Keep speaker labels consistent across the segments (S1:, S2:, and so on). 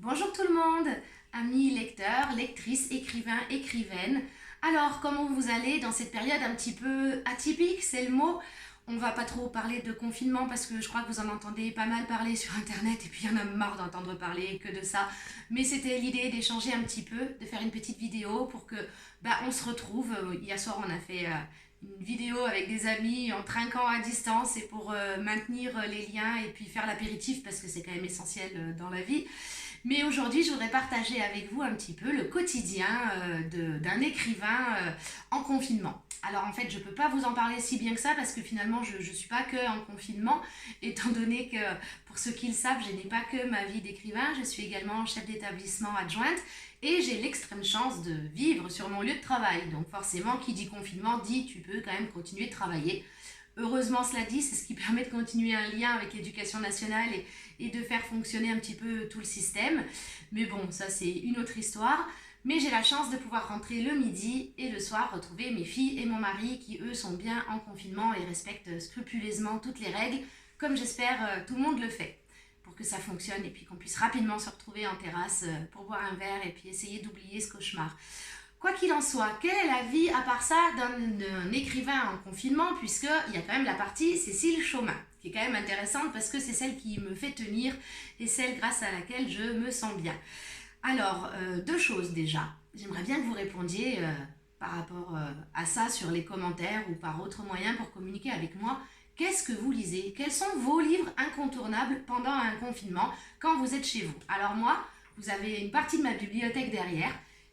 S1: Bonjour tout le monde, amis lecteurs, lectrices, écrivains, écrivaines. Alors, comment vous allez dans cette période un petit peu atypique, c'est le mot? On va pas trop parler de confinement parce que je crois que vous en entendez pas mal parler sur internet et puis il y en a marre d'entendre parler que de ça. Mais c'était l'idée d'échanger un petit peu, de faire une petite vidéo pour que on se retrouve. Hier soir on a fait une vidéo avec des amis en trinquant à distance et pour maintenir les liens et puis faire l'apéritif parce que c'est quand même essentiel dans la vie. Mais aujourd'hui, je voudrais partager avec vous un petit peu le quotidien d'un écrivain en confinement. Alors en fait, je ne peux pas vous en parler si bien que ça parce que finalement, je ne suis pas que en confinement, étant donné que pour ceux qui le savent, je n'ai pas que ma vie d'écrivain, je suis également chef d'établissement adjointe et j'ai l'extrême chance de vivre sur mon lieu de travail. Donc forcément, qui dit confinement dit tu peux quand même continuer de travailler. Heureusement, cela dit, c'est ce qui permet de continuer un lien avec l'éducation nationale et de faire fonctionner un petit peu tout le système. Mais bon, ça c'est une autre histoire. Mais j'ai la chance de pouvoir rentrer le midi et le soir retrouver mes filles et mon mari qui, eux, sont bien en confinement et respectent scrupuleusement toutes les règles, comme j'espère tout le monde le fait, pour que ça fonctionne et puis qu'on puisse rapidement se retrouver en terrasse pour boire un verre et puis essayer d'oublier ce cauchemar. Quoi qu'il en soit, quelle est la vie à part ça d'un écrivain en confinement, puisqu'il y a quand même la partie Cécile Chaumin, qui est quand même intéressante parce que c'est celle qui me fait tenir et celle grâce à laquelle je me sens bien. Alors, deux choses déjà. J'aimerais bien que vous répondiez par rapport à ça sur les commentaires ou par autre moyen pour communiquer avec moi. Qu'est-ce que vous lisez? Quels sont vos livres incontournables pendant un confinement quand vous êtes chez vous? Alors moi, vous avez une partie de ma bibliothèque derrière.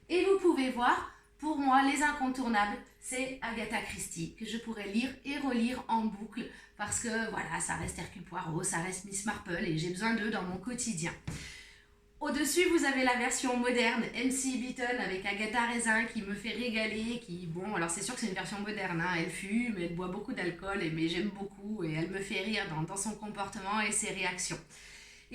S1: Et vous pouvez voir, pour moi, les incontournables, c'est Agatha Christie, que je pourrais lire et relire en boucle, parce que voilà, ça reste Hercule Poirot, ça reste Miss Marple, et j'ai besoin d'eux dans mon quotidien. Au-dessus, vous avez la version moderne, MC Beaton, avec Agatha Raisin, qui me fait régaler, bon, alors c'est sûr que c'est une version moderne, hein, elle fume, elle boit beaucoup d'alcool, mais j'aime beaucoup, et elle me fait rire dans son comportement et ses réactions.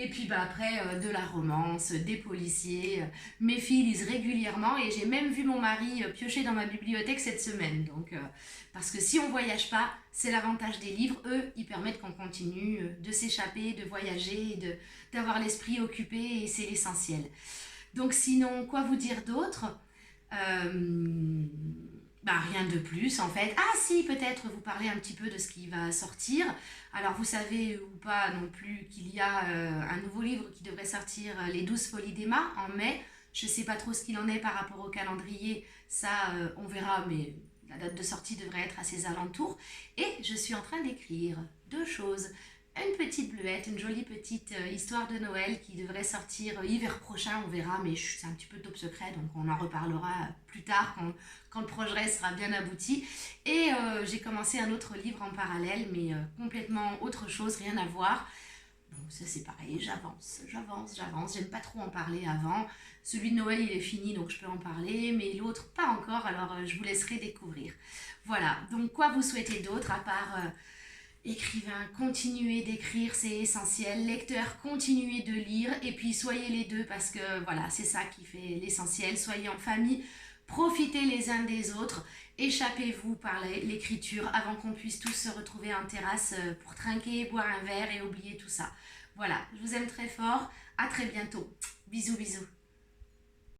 S1: Et puis après, de la romance, des policiers. Mes filles lisent régulièrement et j'ai même vu mon mari piocher dans ma bibliothèque cette semaine. Donc, parce que si on ne voyage pas, c'est l'avantage des livres. Eux, ils permettent qu'on continue de s'échapper, de voyager, d'avoir l'esprit occupé et c'est l'essentiel. Donc sinon, quoi vous dire d'autre? Rien de plus en fait. Ah si, peut-être vous parler un petit peu de ce qui va sortir. Alors vous savez ou pas non plus qu'il y a un nouveau livre qui devrait sortir, Les 12 folies d'Emma, en mai. Je ne sais pas trop ce qu'il en est par rapport au calendrier, ça on verra, mais la date de sortie devrait être à ses alentours. Et je suis en train d'écrire deux choses. Une petite bleuette, une jolie petite histoire de Noël qui devrait sortir hiver prochain, on verra, mais c'est un petit peu top secret, donc on en reparlera plus tard quand le projet sera bien abouti. Et j'ai commencé un autre livre en parallèle, mais complètement autre chose, rien à voir. Bon, ça c'est pareil, j'avance, j'aime pas trop en parler avant. Celui de Noël il est fini, donc je peux en parler, mais l'autre pas encore, alors je vous laisserai découvrir. Voilà, donc quoi vous souhaitez d'autre à part... écrivain, continuez d'écrire, c'est essentiel. Lecteur, continuez de lire. Et puis soyez les deux parce que voilà, c'est ça qui fait l'essentiel. Soyez en famille, profitez les uns des autres. Échappez-vous par l'écriture avant qu'on puisse tous se retrouver en terrasse pour trinquer, boire un verre et oublier tout ça. Voilà, je vous aime très fort. À très bientôt. Bisous, bisous.